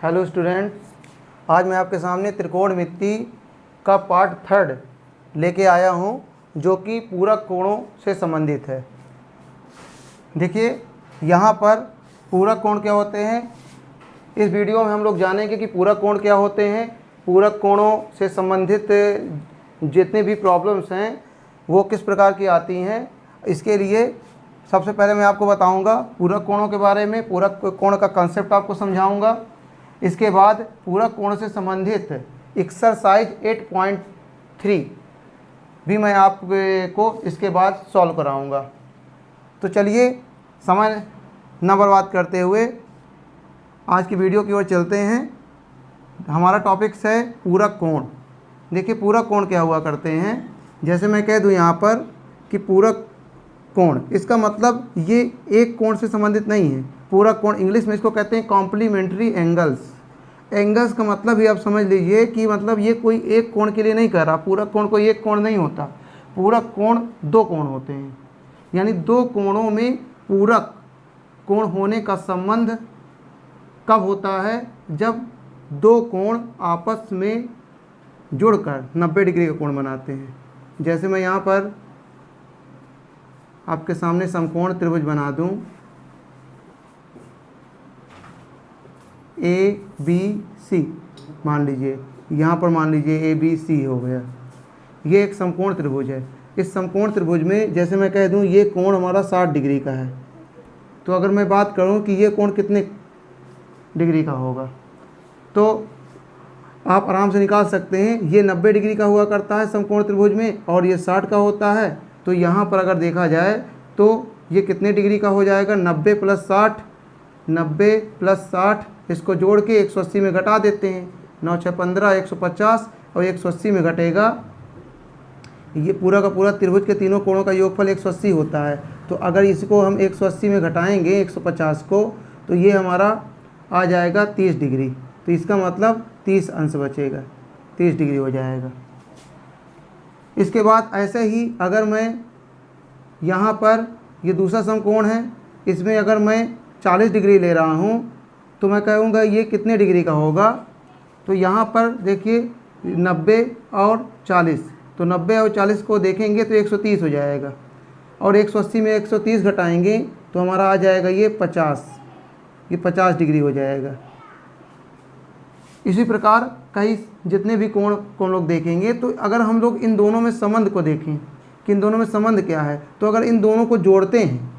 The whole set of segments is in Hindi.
हेलो स्टूडेंट्स, आज मैं आपके सामने त्रिकोणमिति का पार्ट 3 लेके आया हूं, जो कि पूरक कोणों से संबंधित है। देखिए, यहाँ पर पूरक कोण क्या होते हैं। इस वीडियो में हम लोग जानेंगे कि पूरक कोण क्या होते हैं, पूरक कोणों से संबंधित जितने भी प्रॉब्लम्स हैं वो किस प्रकार की आती हैं। इसके लिए सबसे पहले मैं आपको बताऊंगा पूरक कोणों के बारे में, पूरक कोण का कंसेप्ट आपको समझाऊंगा। इसके बाद पूरक कोण से संबंधित एक्सरसाइज 8.3 भी मैं आपको इसके बाद सॉल्व कराऊंगा। तो चलिए समय न बर्बाद करते हुए आज की वीडियो की ओर चलते हैं। हमारा टॉपिक्स है पूरक कोण। देखिए, पूरक कोण क्या हुआ करते हैं। जैसे मैं कह दूं यहाँ पर कि पूरक कोण, इसका मतलब ये एक कोण से संबंधित नहीं है। पूरक कोण इंग्लिश में इसको कहते हैं कॉम्प्लीमेंट्री एंगल्स। एंगल्स का मतलब ही आप समझ लीजिए कि मतलब ये कोई एक कोण के लिए नहीं कर रहा। पूरक कोण कोई एक कोण नहीं होता, पूरक कोण दो कोण होते हैं। यानी दो कोणों में पूरक कोण होने का संबंध कब होता है, जब दो कोण आपस में जुड़कर 90 डिग्री का कोण बनाते हैं। जैसे मैं यहाँ पर आपके सामने समकोण त्रिभुज बना दूं, ए बी सी, मान लीजिए यहाँ पर मान लीजिए ए बी सी हो गया। ये एक समकोण त्रिभुज है। इस समकोण त्रिभुज में जैसे मैं कह दूं ये कोण हमारा 60 डिग्री का है, तो अगर मैं बात करूं कि ये कोण कितने डिग्री का होगा, तो आप आराम से निकाल सकते हैं। ये 90 डिग्री का हुआ करता है समकोण त्रिभुज में, और ये 60 का होता है। तो यहाँ पर अगर देखा जाए तो ये कितने डिग्री का हो जाएगा, 90 + 60, 90 + 60, इसको जोड़ के 180 में घटा देते हैं। 9 × 6 = 15, 150, और 180 में घटेगा। ये पूरा का पूरा त्रिभुज के तीनों कोणों का योगफल 180 होता है। तो अगर इसको हम 180 में घटाएंगे 150 को, तो ये हमारा आ जाएगा 30 डिग्री। तो इसका मतलब 30 अंश बचेगा, 30 डिग्री हो जाएगा। इसके बाद ऐसे ही अगर मैं यहाँ पर ये दूसरा समकोण है, इसमें अगर मैं 40 डिग्री ले रहा हूँ, तो मैं कहूँगा ये कितने डिग्री का होगा। तो यहाँ पर देखिए 90 और 40, तो 90 और 40 को देखेंगे तो 130 हो जाएगा, और 180 में 130 घटाएंगे तो हमारा आ जाएगा ये 50, ये 50 डिग्री हो जाएगा। इसी प्रकार कई जितने भी कोण लोग देखेंगे, तो अगर हम लोग इन दोनों में संबंध को देखें कि इन दोनों में संबंध क्या है, तो अगर इन दोनों को जोड़ते हैं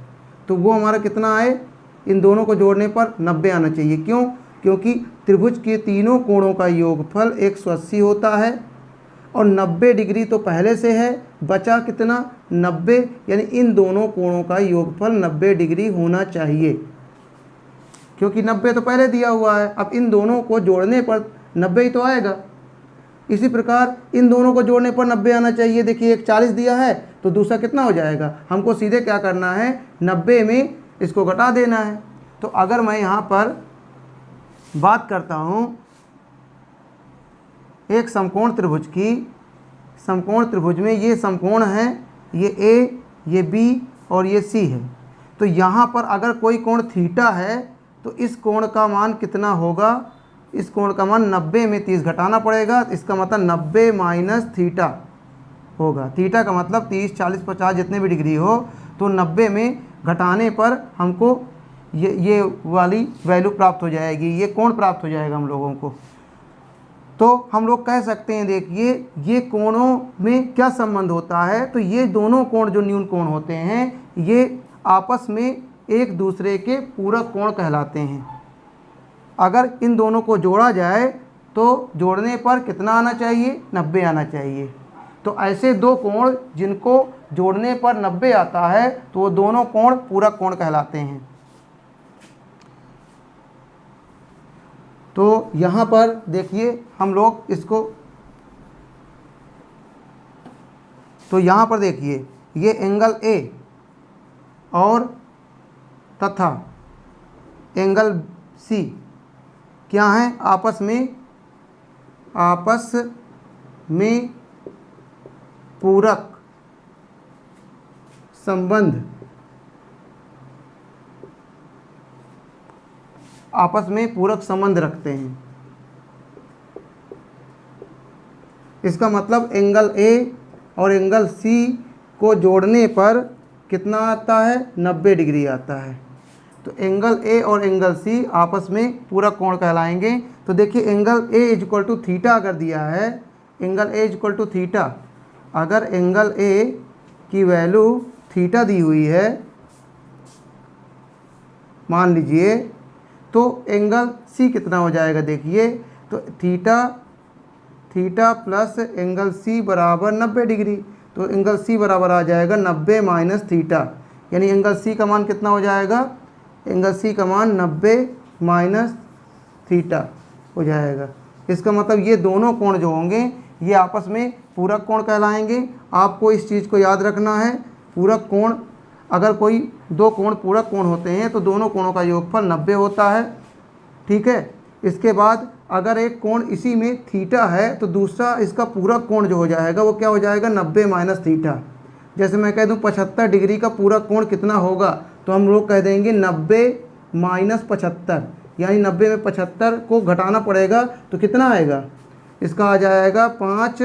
तो वो हमारा कितना आए, इन दोनों को जोड़ने पर 90 आना चाहिए। क्यों? क्योंकि त्रिभुज के तीनों कोणों का योगफल 180 होता है, और 90 डिग्री तो पहले से है, बचा कितना 90, यानी इन दोनों कोणों का योगफल 90 डिग्री होना चाहिए, क्योंकि 90 तो पहले दिया हुआ है। अब इन दोनों को जोड़ने पर 90 ही तो आएगा। इसी प्रकार इन दोनों को जोड़ने पर 90 आना चाहिए। देखिए, एक 40 दिया है तो दूसरा कितना हो जाएगा, हमको सीधे क्या करना है, 90 में इसको घटा देना है। तो अगर मैं यहाँ पर बात करता हूँ एक समकोण त्रिभुज की, समकोण त्रिभुज में ये समकोण है, ये ए, ये बी और ये सी है। तो यहाँ पर अगर कोई कोण थीटा है तो इस कोण का मान कितना होगा, इस कोण का मान 90 में 30 घटाना पड़ेगा। इसका मतलब 90 - थीटा होगा। थीटा का मतलब 30, 40, 50 जितने भी डिग्री हो, तो 90 में घटाने पर हमको ये वाली वैल्यू प्राप्त हो जाएगी, ये कोण प्राप्त हो जाएगा हम लोगों को। तो हम लोग कह सकते हैं, देखिए ये कोणों में क्या संबंध होता है। तो ये दोनों कोण जो न्यून कोण होते हैं, ये आपस में एक दूसरे के पूरक कोण कहलाते हैं। अगर इन दोनों को जोड़ा जाए तो जोड़ने पर कितना आना चाहिए, 90 आना चाहिए। तो ऐसे दो कोण जिनको जोड़ने पर 90 आता है, तो वो दोनों कोण पूरक कोण कहलाते हैं। तो यहाँ पर देखिए हम लोग इसको, तो यहाँ पर देखिए ये एंगल ए और तथा एंगल सी क्या हैं, आपस में पूरक संबंध आपस में पूरक संबंध रखते हैं। इसका मतलब एंगल ए और एंगल सी को जोड़ने पर कितना आता है, 90 डिग्री आता है। तो एंगल ए और एंगल सी आपस में पूरक कोण कहलाएंगे। तो देखिए angle A is equal to theta अगर दिया है, angle A is equal to theta, अगर एंगल ए की वैल्यू थीटा दी हुई है मान लीजिए, तो एंगल सी कितना हो जाएगा, देखिए तो थीटा प्लस एंगल सी बराबर 90 डिग्री। तो एंगल सी बराबर आ जाएगा 90 माइनस थीटा, यानी एंगल सी का मान कितना हो जाएगा, एंगल सी का मान 90 माइनस थीटा हो जाएगा। इसका मतलब ये दोनों कोण जो होंगे ये आपस में पूरक कोण कहलाएंगे। आपको इस चीज़ को याद रखना है, पूरक कोण, अगर कोई दो कोण पूरक कोण होते हैं तो दोनों कोणों का योगफल 90 होता है, ठीक है। इसके बाद अगर एक कोण इसी में थीटा है तो दूसरा इसका पूरक कोण जो हो जाएगा वो क्या हो जाएगा, 90 माइनस थीटा। जैसे मैं कह दूं 75 डिग्री का पूरक कोण कितना होगा, तो हम लोग कह देंगे 90 माइनस 75, यानी 90 में 75 को घटाना पड़ेगा तो कितना आएगा, इसका आ जाएगा 5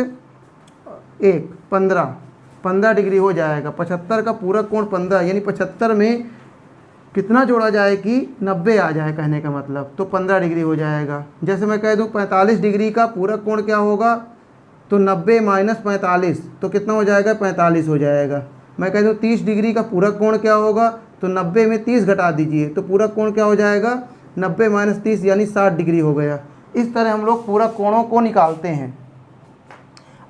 1 15 डिग्री हो जाएगा। 75 का पूरक कोण 15, यानी 75 में कितना जोड़ा जाए कि 90 आ जाए, कहने का मतलब, तो 15 डिग्री हो जाएगा। जैसे मैं कह दूं 45 डिग्री का पूरक कोण क्या होगा, तो 90 माइनस 45 तो कितना हो जाएगा, 45 हो जाएगा। मैं कह दूं 30 डिग्री का पूरक कोण क्या होगा, तो 90 में 30 घटा दीजिए तो पूरक कोण क्या हो जाएगा, 90 माइनस 30 यानी 60 डिग्री हो गया। इस तरह हम लोग पूरक कोणों को निकालते हैं।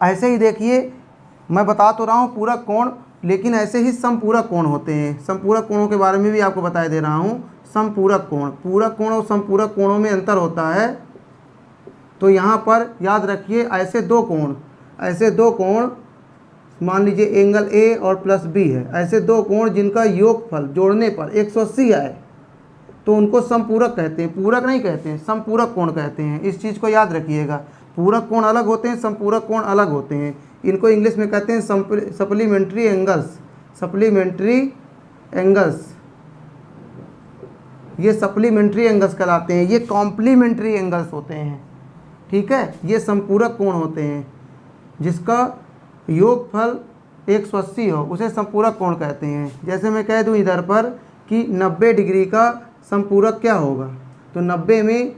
ऐसे ही देखिए मैं बता तो रहा हूँ पूरक कोण, लेकिन ऐसे ही समपूरक कोण होते हैं। समपूरक कोणों के बारे में भी आपको बता दे रहा हूँ। समपूरक कोण, पूरक कोण और समपूरक कोणों में अंतर होता है। तो यहाँ पर याद रखिए ऐसे दो कोण मान लीजिए एंगल ए और प्लस बी है, ऐसे दो कोण जिनका योगफल जोड़ने पर 180 आए तो उनको समपूरक कहते हैं, पूरक नहीं कहते हैं, समपूरक कोण कहते हैं। इस चीज़ को याद रखिएगा, पूरक कोण अलग होते हैं, समपूरक कोण अलग होते हैं। इनको इंग्लिश में कहते हैं सप्लीमेंट्री एंगल्स, सप्लीमेंट्री एंगल्स, ये सप्लीमेंट्री एंगल्स कहलाते हैं। ये कॉम्प्लीमेंट्री एंगल्स होते हैं, ठीक है। ये समपूरक कोण होते हैं, जिसका योगफल 180 हो उसे समपूरक कोण कहते हैं। जैसे मैं कह दूं इधर पर कि 90 डिग्री का समपूरक क्या होगा, तो 90 में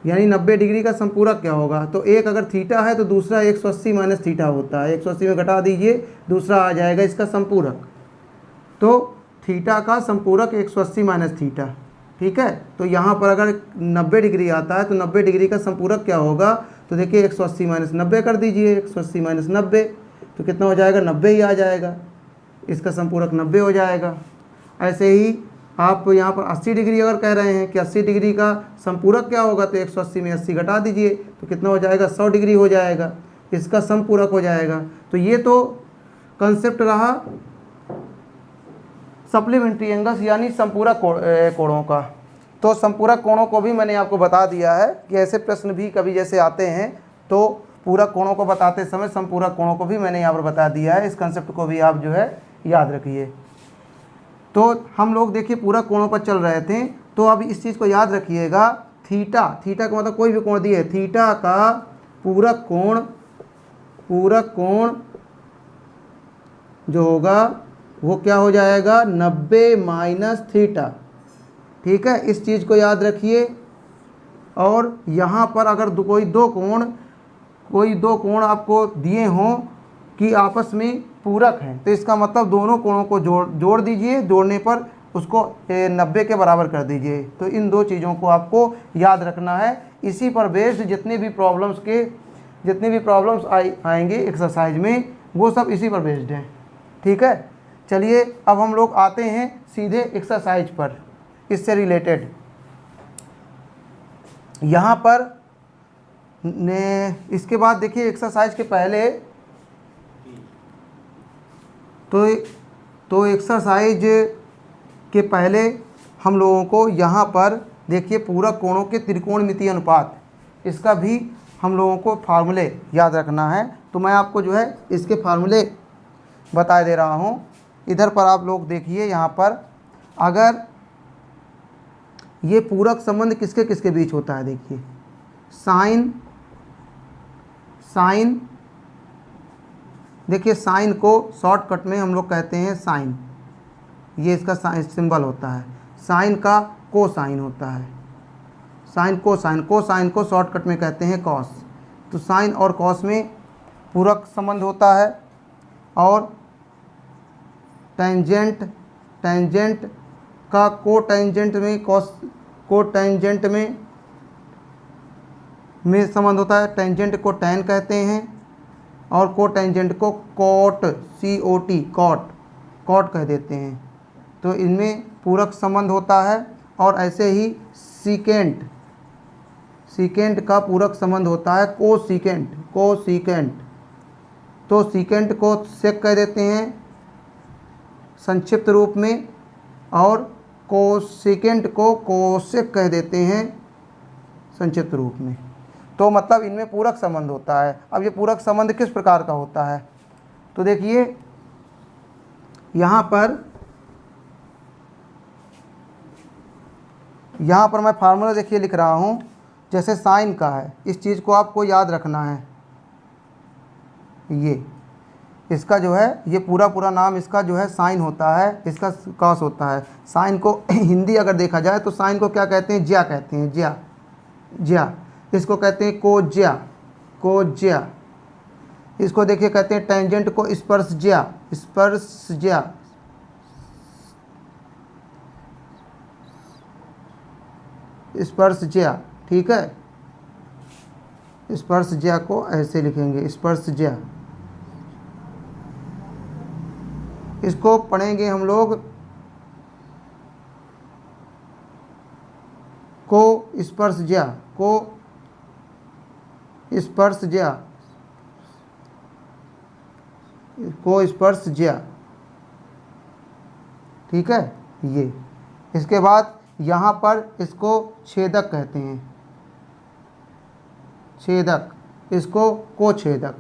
यानी 90 डिग्री का समपूरक क्या होगा, तो एक अगर थीटा है तो दूसरा 180 माइनस थीटा होता है, 180 में घटा दीजिए दूसरा आ जाएगा इसका समपूरक। तो थीटा का समपूरक 180 माइनस थीटा, ठीक है। तो यहाँ पर अगर 90 डिग्री आता है तो 90 डिग्री का समपूरक क्या होगा, तो देखिए 180 माइनस 90 कर दीजिए, 180 माइनस 90 तो कितना हो जाएगा, 90 ही आ जाएगा, इसका समपूरक 90 हो जाएगा। ऐसे ही आप यहाँ पर 80 डिग्री अगर कह रहे हैं कि 80 डिग्री का समपूरक क्या होगा, तो 180 में 80 घटा दीजिए तो कितना हो जाएगा, 100 डिग्री हो जाएगा, इसका समपूरक हो जाएगा। तो ये तो कंसेप्ट रहा सप्लीमेंट्री एंगल्स यानी समपूरक कोणों का। तो समपूरक कोणों को भी मैंने आपको बता दिया है कि ऐसे प्रश्न भी कभी जैसे आते हैं तो पूरक कोणों को बताते समय समपूरक कोणों को भी मैंने यहाँ पर बता दिया है। इस कंसेप्ट को भी आप जो है याद रखिए। तो हम लोग देखिए पूरक कोणों पर चल रहे थे, तो अब इस चीज़ को याद रखिएगा, थीटा का मतलब कोई भी कोण दिए, थीटा का पूरक कोण जो होगा वो क्या हो जाएगा, 90 माइनस थीटा, ठीक है। इस चीज़ को याद रखिए। और यहाँ पर अगर कोई दो कोण आपको दिए हों कि आपस में पूरक हैं, तो इसका मतलब दोनों कोणों को जोड़ दीजिए, जोड़ने पर उसको 90 के बराबर कर दीजिए। तो इन दो चीज़ों को आपको याद रखना है। इसी पर बेस्ड जितने भी प्रॉब्लम्स आएंगे एक्सरसाइज में वो सब इसी पर बेस्ड हैं, ठीक है। चलिए अब हम लोग आते हैं सीधे एक्सरसाइज पर, इससे रिलेटेड। यहाँ पर इसके बाद देखिए एक्सरसाइज के पहले तो एक्सरसाइज के पहले हम लोगों को यहाँ पर देखिए पूरक कोणों के त्रिकोणमितीय अनुपात, इसका भी हम लोगों को फार्मूले याद रखना है। तो मैं आपको जो है इसके फार्मूले बता दे रहा हूँ। इधर पर आप लोग देखिए, यहाँ पर अगर ये पूरक संबंध किसके किसके बीच होता है? देखिए साइन, साइन, देखिए साइन को शॉर्टकट में हम लोग कहते हैं साइन, ये इसका सिंबल होता है। साइन का कोसाइन होता है, साइन कोसाइन, कोसाइन को शॉर्टकट में कहते हैं कॉस। तो साइन और कॉस में पूरक संबंध होता है। और टेंजेंट, टेंजेंट का कोटेंजेंट में कोटेंजेंट में संबंध होता है। टेंजेंट को टैन कहते हैं और कोटेंजेंट को कॉट, COT, कॉट कह देते हैं। तो इनमें पूरक संबंध होता है। और ऐसे ही सीकेंट, सीकेंट का पूरक संबंध होता है कोसीकेंट, कोसीकेंट। तो सीकेंट को सेक कह देते हैं संक्षिप्त रूप में, और कोसेकेंट को कोसेक कह देते हैं संक्षिप्त रूप में। तो मतलब इनमें पूरक संबंध होता है। अब ये पूरक संबंध किस प्रकार का होता है? तो देखिए यहाँ पर मैं फार्मूला देखिए लिख रहा हूँ। जैसे साइन का है, इस चीज़ को आपको याद रखना है। ये इसका जो है, ये पूरा नाम इसका जो है साइन होता है, इसका कॉस होता है। साइन को हिंदी अगर देखा जाए तो साइन को क्या कहते हैं? ज्या कहते हैं, ज्या, ज्या। इसको कहते हैं कोज्या, कोज्या। इसको देखिए कहते हैं टेंजेंट को स्पर्शज्या, स्पर्शज्या। स्पर्शज्या, ठीक है। स्पर्शज्या को ऐसे लिखेंगे, स्पर्शज्या। इसको पढ़ेंगे हम लोग को स्पर्शज्या, को स्पर्शज्या, को स्पर्शज्या, ठीक है। ये इसके बाद यहाँ पर इसको छेदक कहते हैं, छेदक, इसको कोछेदक,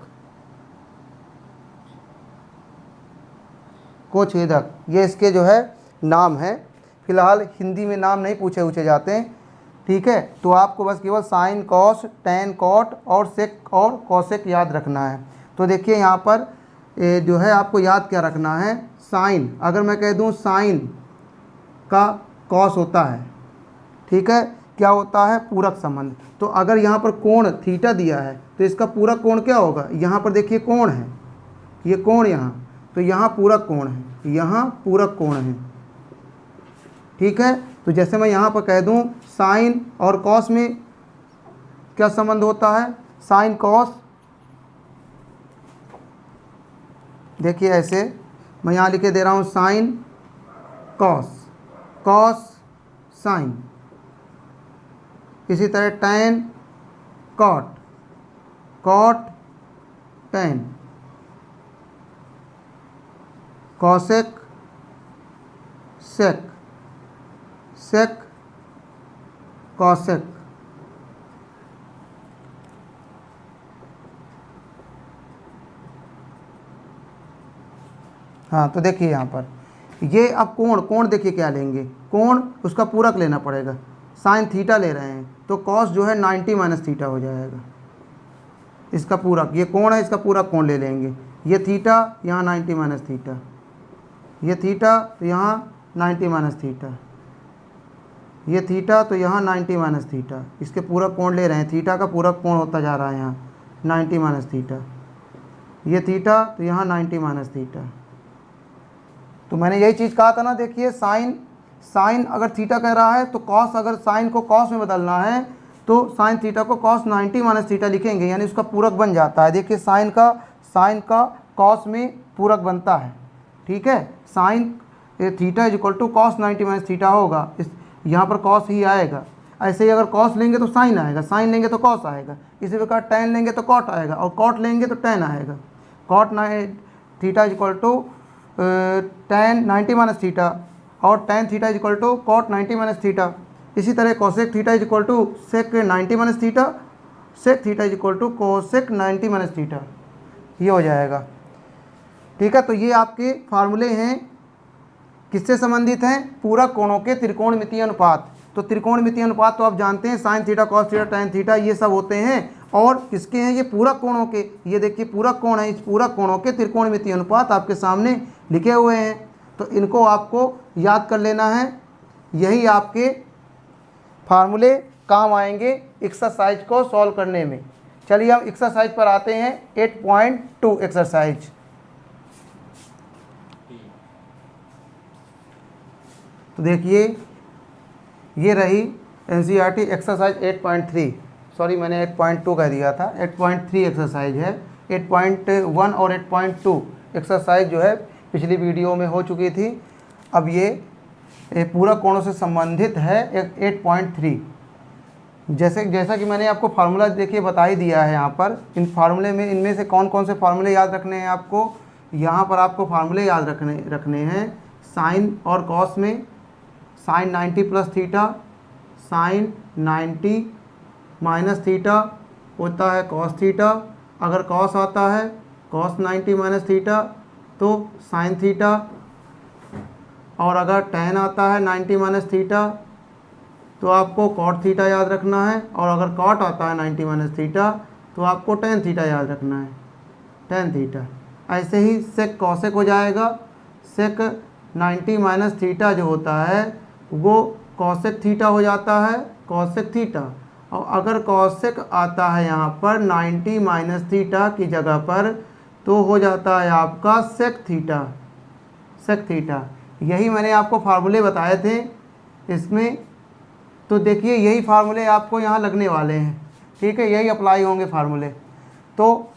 कोछेदक। ये इसके जो है नाम है। फिलहाल हिंदी में नाम नहीं पूछे जाते हैं, ठीक है। तो आपको बस केवल साइन, कॉस, टैन, कॉट और सेक और कॉसेक याद रखना है। तो देखिए यहाँ पर जो है आपको याद क्या रखना है? साइन, अगर मैं कह दूँ साइन का कॉस होता है, ठीक है, क्या होता है? पूरक संबंध। तो अगर यहाँ पर कोण थीटा दिया है तो इसका पूरक कोण क्या होगा? यहाँ पर देखिए कोण है, ये कोण यहाँ, तो यहाँ पूरक कोण है, यहाँ पूरक कोण है, ठीक है। तो जैसे मैं यहाँ पर कह दूँ साइन और कॉस में क्या संबंध होता है? साइन कॉस, देखिए ऐसे मैं यहाँ लिखे दे रहा हूँ साइन कॉस, कॉस साइन। इसी तरह tan cot, cot tan. Cosec sec, sec cosec. हाँ, तो देखिए यहाँ पर ये अब कोण, कोण देखिए क्या लेंगे? कोण उसका पूरक लेना पड़ेगा। साइन थीटा ले रहे हैं तो कॉस जो है 90 माइनस थीटा हो जाएगा, इसका पूरक। ये कोण है, इसका पूरक कोण ले लेंगे। ये थीटा, यहाँ 90 माइनस थीटा, ये थीटा तो यहाँ 90 माइनस थीटा, ये थीटा तो यहाँ 90 माइनस थीटा। इसके पूरक कोण ले रहे हैं, थीटा का पूरक कोण होता जा रहा है यहाँ 90 माइनस थीटा। ये थीटा तो यहाँ 90 माइनस थीटा। तो मैंने यही चीज़ कहा था ना, देखिए साइन, साइन अगर थीटा कह रहा है तो कॉस, अगर साइन को कॉस में बदलना है तो साइन थीटा को कॉस 90 माइनस थीटा लिखेंगे, यानी उसका पूरक बन जाता है। देखिए साइन का कॉस में पूरक बनता है, ठीक है। Sine theta is equal to cos 90 minus theta होगा, इस यहाँ पर कॉस ही आएगा। ऐसे ही अगर कॉस लेंगे तो साइन आएगा, साइन लेंगे तो कॉस आएगा। इसी प्रकार टैन लेंगे तो कॉट आएगा, और कॉट लेंगे तो टैन आएगा। Cot theta is equal to tan 90 minus theta, और tan theta is equal to cot 90 minus theta. इसी तरह cosec theta is equal to sec 90 minus theta, sec theta is equal to cosec 90 minus theta, ये हो जाएगा, ठीक है। तो ये आपके फार्मूले हैं, किससे संबंधित हैं? पूरक कोणों के त्रिकोणमितीय अनुपात। तो तो त्रिकोणमितीय अनुपात तो आप जानते हैं, sine theta, cos theta, tan theta, ये सब होते हैं। और किसके हैं? ये पूरक कोणों के। ये देखिए पूरक कोण है, इस पूरक कोणों के त्रिकोणमितीय अनुपात आपके सामने लिखे हुए हैं। तो इनको आपको याद कर लेना है, यही आपके फार्मूले काम आएंगे एक्सरसाइज को सॉल्व करने में। चलिए हम एक्सरसाइज पर आते हैं, 8.2 एक्सरसाइज। तो देखिए ये रही एनसीईआरटी एक्सरसाइज 8.3, सॉरी मैंने 8.2 कह दिया था, 8.3 एक्सरसाइज है। 8.1 और 8.2 एक्सरसाइज जो है पिछली वीडियो में हो चुकी थी। अब ये पूरक कोणों से संबंधित है 8.3। जैसा कि मैंने आपको फार्मूला देखिए बता ही दिया है यहाँ पर। इन फार्मूले में इनमें से कौन कौन से फार्मूले याद रखने हैं आपको? यहाँ पर आपको फार्मूले याद रखने हैं। साइन और कॉस में sine 90 plus theta, sine 90 minus theta होता है कॉस थीटा। अगर कॉस आता है कॉस 90 माइनस थीटा तो साइन थीटा। और अगर टैन आता है 90 माइनस थीटा तो आपको कॉट थीटा याद रखना है। और अगर कॉट आता है 90 माइनस थीटा तो आपको टैन थीटा याद रखना है, टैन थीटा। ऐसे ही सेक कॉसेक हो जाएगा। सेक 90 माइनस थीटा जो होता है वो कॉसेक थीटा हो जाता है, कॉसेक थीटा। और अगर कॉसेक आता है यहाँ पर 90 माइनस थीटा की जगह पर तो हो जाता है आपका सेक थीटा, सेक थीटा। यही मैंने आपको फार्मूले बताए थे इसमें। तो देखिए यही फार्मूले आपको यहाँ लगने वाले हैं, ठीक है, यही अप्लाई होंगे फार्मूले। तो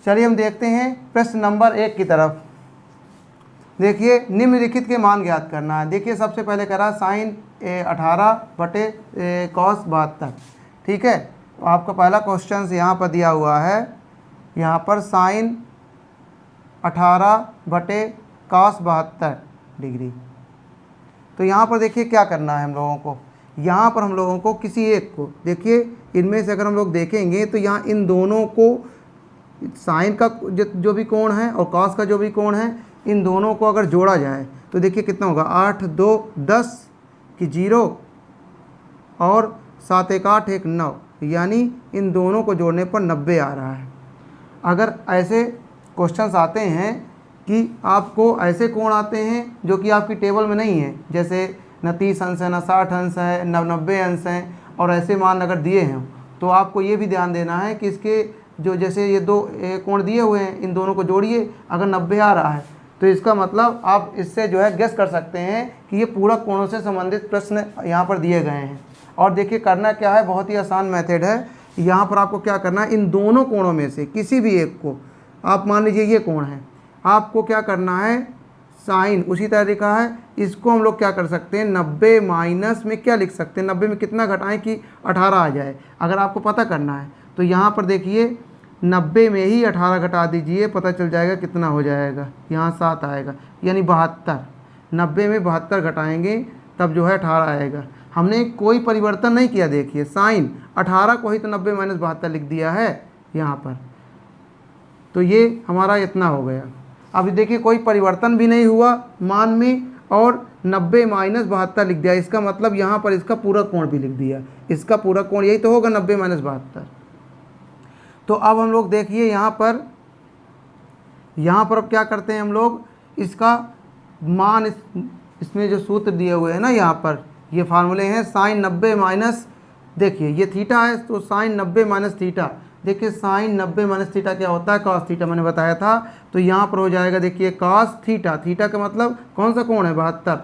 चलिए हम देखते हैं प्रश्न नंबर 1 की तरफ। देखिए निम्नलिखित के मान ज्ञात करना है। देखिए सबसे पहले करा साइन 18 बटे कॉस 72, ठीक है। तो आपका पहला क्वेश्चन यहाँ पर दिया हुआ है, यहाँ पर साइन 18 बटे कॉस 72 डिग्री। तो यहाँ पर देखिए क्या करना है हम लोगों को। यहाँ पर हम लोगों को किसी एक को, देखिए इनमें से अगर हम लोग देखेंगे तो यहाँ इन दोनों को, साइन का जो भी कोण है और कॉस का जो भी कोण है, इन दोनों को अगर जोड़ा जाए तो देखिए कितना होगा, 8 2 10 की 0 और 7 1 8 1 9, यानी इन दोनों को जोड़ने पर 90 आ रहा है। अगर ऐसे क्वेश्चंस आते हैं कि आपको ऐसे कोण आते हैं जो कि आपकी टेबल में नहीं है, जैसे न 30 अंश है, न 60 अंश है, न 90 अंश हैं, और ऐसे मान अगर दिए हैं तो आपको ये भी ध्यान देना है कि इसके जो, जैसे ये दो कोण दिए हुए हैं, इन दोनों को जोड़िए, अगर 90 आ रहा है तो इसका मतलब आप इससे जो है गेस कर सकते हैं कि ये पूरक कोणों से संबंधित प्रश्न यहाँ पर दिए गए हैं। और देखिए करना क्या है, बहुत ही आसान मेथड है। यहाँ पर आपको क्या करना है, इन दोनों कोणों में से किसी भी एक को, आप मान लीजिए ये कोण है, आपको क्या करना है, साइन उसी तरह लिखा है, इसको हम लोग क्या कर सकते हैं, 90 माइनस में क्या लिख सकते हैं, 90 में कितना घटाएं कि 18 आ जाए। अगर आपको पता करना है तो यहाँ पर देखिए 90 में ही 18 घटा दीजिए, पता चल जाएगा कितना हो जाएगा, यहाँ 7 आएगा, यानी 72। 90 में 72 घटाएंगे तब जो है 18 आएगा। हमने कोई परिवर्तन नहीं किया, देखिए साइन 18 को ही तो 90 माइनस 72 लिख दिया है यहाँ पर, तो ये हमारा इतना हो गया। अब देखिए कोई परिवर्तन भी नहीं हुआ मान में, और 90 माइनस 72 लिख दिया, इसका मतलब यहाँ पर इसका पूरा कोण भी लिख दिया। इसका पूरा कोण यही तो होगा 90 माइनस 72। तो अब हम लोग देखिए यहाँ पर अब क्या करते हैं हम लोग, इसका मान इसमें जो सूत्र दिए हुए हैं ना, यहाँ पर ये फार्मूले हैं, साइन 90 माइनस, देखिए ये थीटा है तो साइन 90 माइनस थीटा, देखिए साइन 90 माइनस थीटा क्या होता है, कॉस थीटा मैंने बताया था। तो यहाँ पर हो जाएगा देखिए कॉस थीटा, थीटा का मतलब कौन सा कोण है, 72,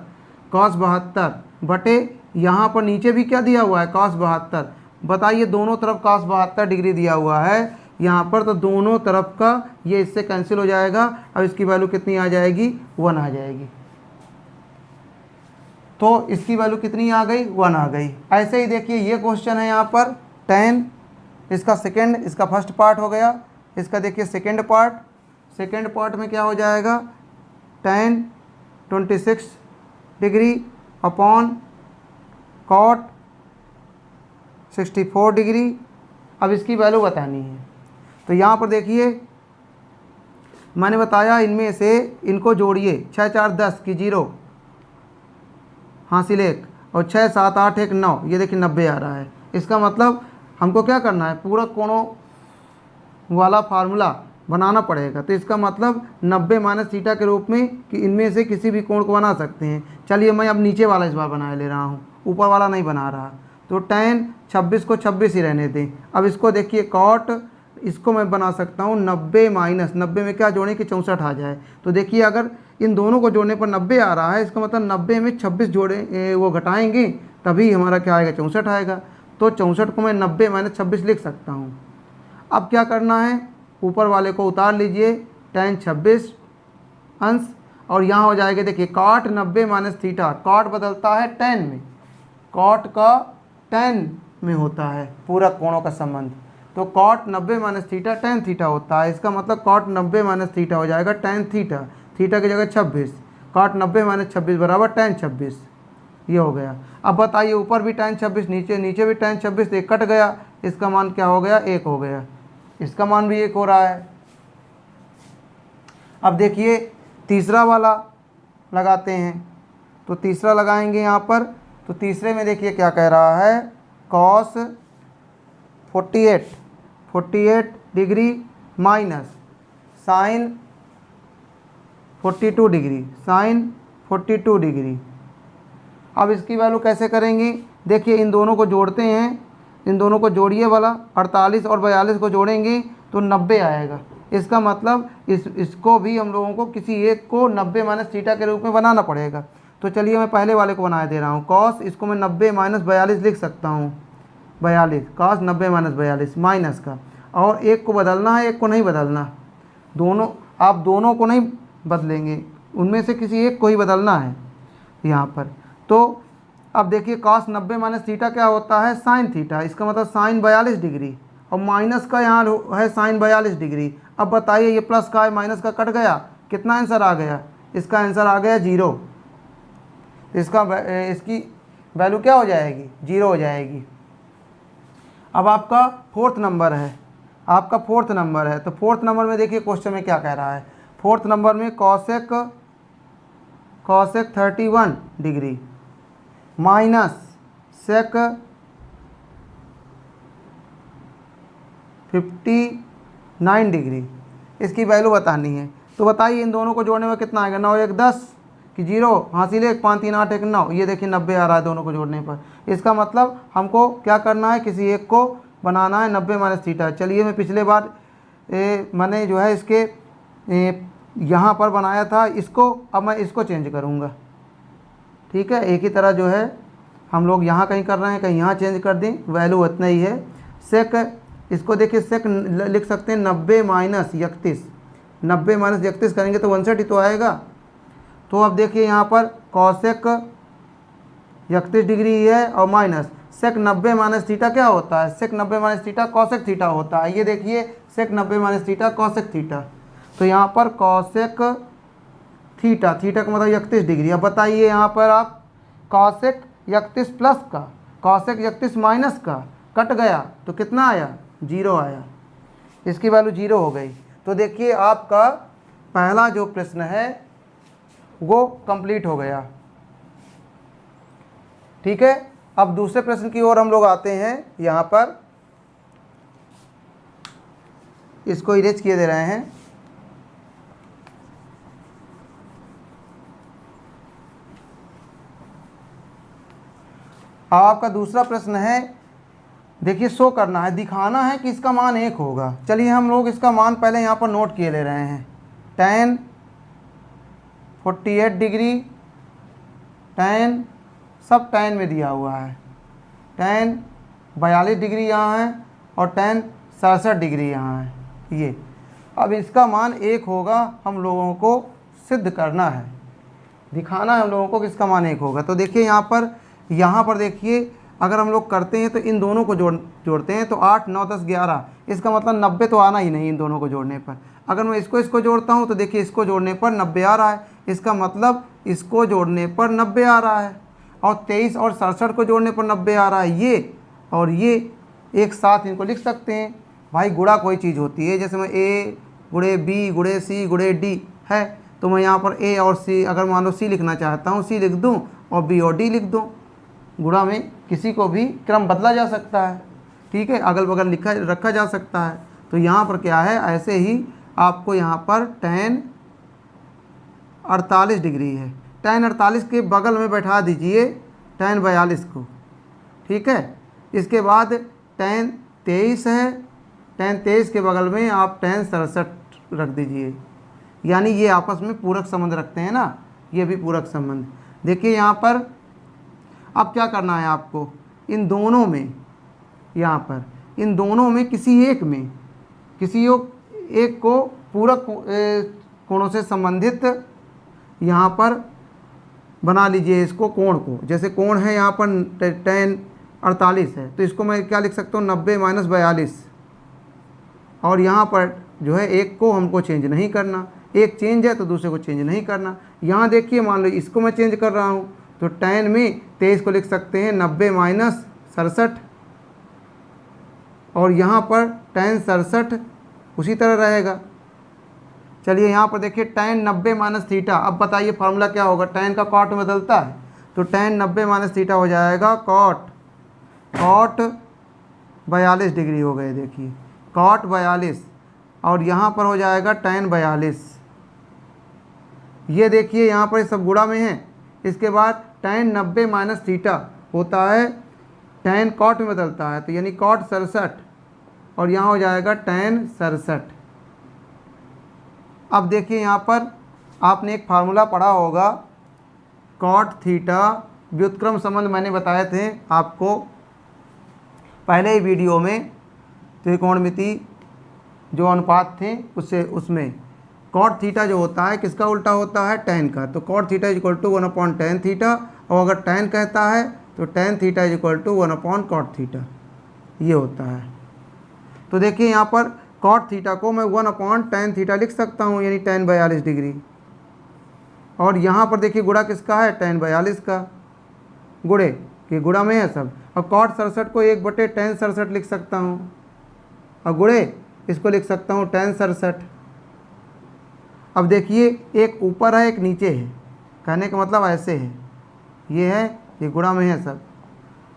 कॉस 72 बटे यहाँ पर नीचे भी क्या दिया हुआ है, कॉस 72। बताइए दोनों तरफ कॉस 72 डिग्री दिया हुआ है यहाँ पर, तो दोनों तरफ का ये इससे कैंसिल हो जाएगा। अब इसकी वैल्यू कितनी आ जाएगी, 1 आ जाएगी। तो इसकी वैल्यू कितनी आ गई, 1 आ गई। ऐसे ही देखिए ये क्वेश्चन है यहाँ पर tan, इसका सेकेंड, इसका फर्स्ट पार्ट हो गया, इसका देखिए सेकेंड पार्ट में क्या हो जाएगा, tan 26 degree upon cot 64 degree. अब इसकी वैल्यू बतानी है। तो यहाँ पर देखिए मैंने बताया इनमें से इनको जोड़िए, 6 4 10 की 0 हासिल 1, और 6 7 8 1 9, ये देखिए 90 आ रहा है। इसका मतलब हमको क्या करना है, पूरक कोणों वाला फार्मूला बनाना पड़ेगा। तो इसका मतलब 90 माइनस थीटा के रूप में कि इनमें से किसी भी कोण को बना सकते हैं। चलिए मैं अब नीचे वाला इस बार बना ले रहा हूँ, ऊपर वाला नहीं बना रहा। तो tan 26 को 26 ही रहने दें। अब इसको देखिए कॉट, इसको मैं बना सकता हूँ 90 माइनस 90 में क्या जोड़ें कि 64 आ जाए। तो देखिए अगर इन दोनों को जोड़ने पर 90 आ रहा है, इसका मतलब 90 में 26 जोड़े वो घटाएंगे तभी हमारा क्या आएगा, 64 आएगा। तो 64 को मैं 90 माइनस 26 लिख सकता हूँ। अब क्या करना है, ऊपर वाले को उतार लीजिए tan 26 अंश, और यहाँ हो जाएगा देखिए कॉट 90 माइनस थीटा। कॉट बदलता है tan में, कॉट का tan में होता है पूरक कोणों का संबंध। तो cot 90 minus theta tan theta होता है। इसका मतलब कॉट 90 माइनस थीटा हो जाएगा tan थीटा, थीटा की जगह 26, कॉट 90 माइनस 26 बराबर tan 26, ये हो गया। अब बताइए ऊपर भी tan 26, नीचे भी tan 26, एक कट गया, इसका मान क्या हो गया, 1 हो गया। इसका मान भी 1 हो रहा है। अब देखिए तीसरा वाला लगाते हैं। तो तीसरा लगाएंगे यहाँ पर। तो तीसरे में देखिए क्या कह रहा है, cos 48 degree minus sine 42 degree, sine 42 degree. अब इसकी वैल्यू कैसे करेंगे, देखिए इन दोनों को जोड़ते हैं, इन दोनों को जोड़िए वाला, 48 और 42 को जोड़ेंगे तो 90 आएगा। इसका मतलब इसको भी हम लोगों को किसी एक को 90 माइनस थीटा के रूप में बनाना पड़ेगा। तो चलिए मैं पहले वाले को बना दे रहा हूँ। कॉस, इसको मैं 90 माइनस 42 लिख सकता हूँ, 42 कॉस 90 माइनस 42 माइनस का, और एक को बदलना है, एक को नहीं बदलना। दोनों, आप दोनों को नहीं बदलेंगे, उनमें से किसी एक को ही बदलना है यहाँ पर। तो अब देखिए कॉस 90 माइनस थीटा क्या होता है, साइन थीटा। इसका मतलब साइन 42 डिग्री, और माइनस का यहाँ है साइन 42 डिग्री। अब बताइए ये प्लस का है माइनस का कट गया, कितना आंसर आ गया, इसका आंसर आ गया 0। इसकी वैल्यू क्या हो जाएगी, 0 हो जाएगी। अब आपका फोर्थ नंबर है, आपका फोर्थ नंबर है। तो फोर्थ नंबर में देखिए क्वेश्चन में क्या कह रहा है। फोर्थ नंबर में cosec 31 degree minus sec 59 degree, इसकी वैल्यू बतानी है। तो बताइए इन दोनों को जोड़ने में कितना आएगा, 9 1 10 कि 0, हासिल 1 5 3 8 1 9, ये देखिए 90 आ रहा है दोनों को जोड़ने पर। इसका मतलब हमको क्या करना है, किसी एक को बनाना है 90 माइनस थीटा। चलिए मैं पिछले बार मैंने जो है इसके यहाँ पर बनाया था इसको, अब मैं इसको चेंज करूँगा। ठीक है, एक ही तरह जो है हम लोग यहाँ कहीं कर रहे हैं, कहीं यहाँ चेंज कर दें, वैल्यू उतना ही है। सेक, इसको देखिए सेक लिख सकते हैं 90 माइनस 31, 90 माइनस 31 करेंगे तो 62 ही तो आएगा। तो अब देखिए यहाँ पर कॉसेक 31 डिग्री है और माइनस सेक 90 माइनस थीटा क्या होता है, सेक 90 माइनस थीटा कॉसेक थीटा होता है। ये देखिए सेक 90 माइनस थीटा कॉसेक थीटा। तो यहाँ पर कॉसेक थीटा, थीटा का मतलब 31 डिग्री। अब बताइए यहाँ पर आप कॉसेक 31 प्लस का, कॉसेक 31 माइनस का कट गया तो कितना आया, 0 आया। इसकी वैल्यू 0 हो गई। तो देखिए आपका पहला जो प्रश्न है वो कंप्लीट हो गया। ठीक है, अब दूसरे प्रश्न की ओर हम लोग आते हैं। यहाँ पर इसको इरेज किए दे रहे हैं। अब आपका दूसरा प्रश्न है, देखिए शो करना है, दिखाना है कि इसका मान 1 होगा। चलिए हम लोग इसका मान पहले यहाँ पर नोट किए ले रहे हैं। tan 48 डिग्री, tan सब tan में दिया हुआ है, tan 42 डिग्री यहाँ है और tan 67 डिग्री यहाँ है ये। अब इसका मान 1 होगा, हम लोगों को सिद्ध करना है, दिखाना है हम लोगों को कि इसका मान 1 होगा। तो देखिए यहाँ पर देखिए अगर हम लोग करते हैं तो इन दोनों को जोड़ते हैं तो 8 9 10 11, इसका मतलब 90 तो आना ही नहीं इन दोनों को जोड़ने पर। अगर मैं इसको जोड़ता हूँ तो देखिए इसको जोड़ने पर 90 आ रहा है, इसका मतलब इसको जोड़ने पर 90 आ रहा है। और 23 और 67 को जोड़ने पर 90 आ रहा है। ये और ये एक साथ इनको लिख सकते हैं। भाई गुणा कोई चीज़ होती है, जैसे मैं A गुणे B गुणे C गुणे D है, तो मैं यहाँ पर A और C, अगर मान लो C लिखना चाहता हूँ C लिख दूँ और B और D लिख दूँ। गुणा में किसी को भी क्रम बदला जा सकता है, ठीक है, अगल बगल रखा जा सकता है। तो यहाँ पर क्या है, ऐसे ही आपको यहाँ पर tan 48 डिग्री है, tan 48 के बगल में बैठा दीजिए tan 42 को, ठीक है। इसके बाद tan 23 है, tan 23 के बगल में आप tan 67 रख दीजिए, यानी ये आपस में पूरक संबंध रखते हैं ना, ये भी पूरक संबंध। देखिए यहाँ पर अब क्या करना है आपको, इन दोनों में, यहाँ पर इन दोनों में किसी एक को पूरक कोणों से संबंधित यहाँ पर बना लीजिए इसको, कोण को। जैसे कोण है यहाँ पर tan 48 है, तो इसको मैं क्या लिख सकता हूँ, 90 - 42। और यहाँ पर जो है एक को हमको चेंज नहीं करना, एक चेंज है तो दूसरे को चेंज नहीं करना। यहाँ देखिए मान लो इसको मैं चेंज कर रहा हूँ, तो tan में 23 को लिख सकते हैं 90 - 67, और यहाँ पर tan 67 उसी तरह रहेगा। चलिए यहाँ पर देखिए tan 90 - थीटा। अब बताइए फार्मूला क्या होगा, tan का कॉट में बदलता है, तो tan 90 - थीटा हो जाएगा कॉट 42 डिग्री हो गए, देखिए कॉट 42, और यहाँ पर हो जाएगा tan 42। ये देखिए यहाँ पर सब गुणा में है। इसके बाद tan 90 - थीटा होता है tan कॉट में बदलता है, तो यानी कॉट 67, और यहाँ हो जाएगा tan 67। अब देखिए यहाँ पर आपने एक फार्मूला पढ़ा होगा, कॉट थीटा व्युत्क्रम संबंध मैंने बताए थे आपको पहले ही वीडियो में, त्रिकोणमिति जो अनुपात थे उसमें कॉट थीटा जो होता है किसका उल्टा होता है, tan का। तो cot theta equal to 1/tan theta, और अगर tan कहता है तो tan theta equal to 1/cot theta, ये होता है। तो देखिए यहाँ पर कॉट थीटा को मैं 1/tan थीटा लिख सकता हूँ, यानी tan 42 डिग्री। और यहाँ पर देखिए गुणा किसका है, tan 42 का, गुणे के गुणा में है सब। और कॉट 67 को 1/tan 67 लिख सकता हूँ, और गुणे इसको लिख सकता हूँ tan 67। अब देखिए एक ऊपर है एक नीचे है, कहने का मतलब ऐसे है, ये है, ये गुणा में है सब,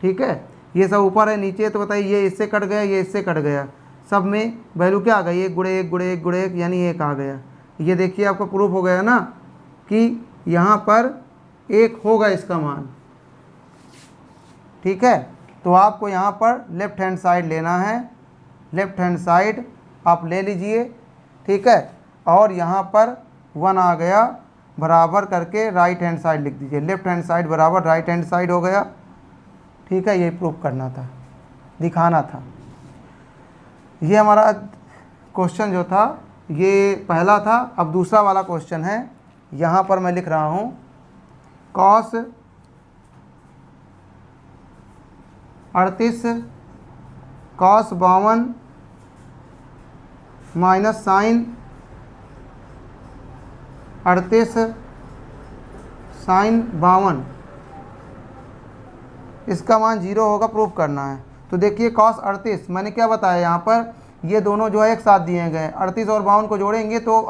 ठीक है। ये सब ऊपर है नीचे है, तो बताइए ये इससे कट गया, ये इससे कट गया, सब में वैल्यू क्या आ गई, 1 × 1 × 1 × 1, यानी 1 आ गया। ये देखिए आपका प्रूफ हो गया ना कि यहाँ पर 1 होगा इसका मान, ठीक है। तो आपको यहाँ पर लेफ्ट हैंड साइड लेना है, लेफ्ट हैंड साइड आप ले लीजिए, ठीक है। और यहाँ पर 1 आ गया, बराबर करके राइट हैंड साइड लिख दीजिए, लेफ्ट हैंड साइड बराबर राइट हैंड साइड हो गया, ठीक है। ये प्रूफ करना था, दिखाना था। ये हमारा क्वेश्चन जो था ये पहला था। अब दूसरा वाला क्वेश्चन है, यहाँ पर मैं लिख रहा हूँ cos 38 cos 52 minus sin 38 sin 52, इसका मान 0 होगा, प्रूफ करना है। तो देखिए cos 38 मैंने क्या बताया, यहाँ पर ये दोनों जो है एक साथ दिए गए, 38 और 52 को जोड़ेंगे तो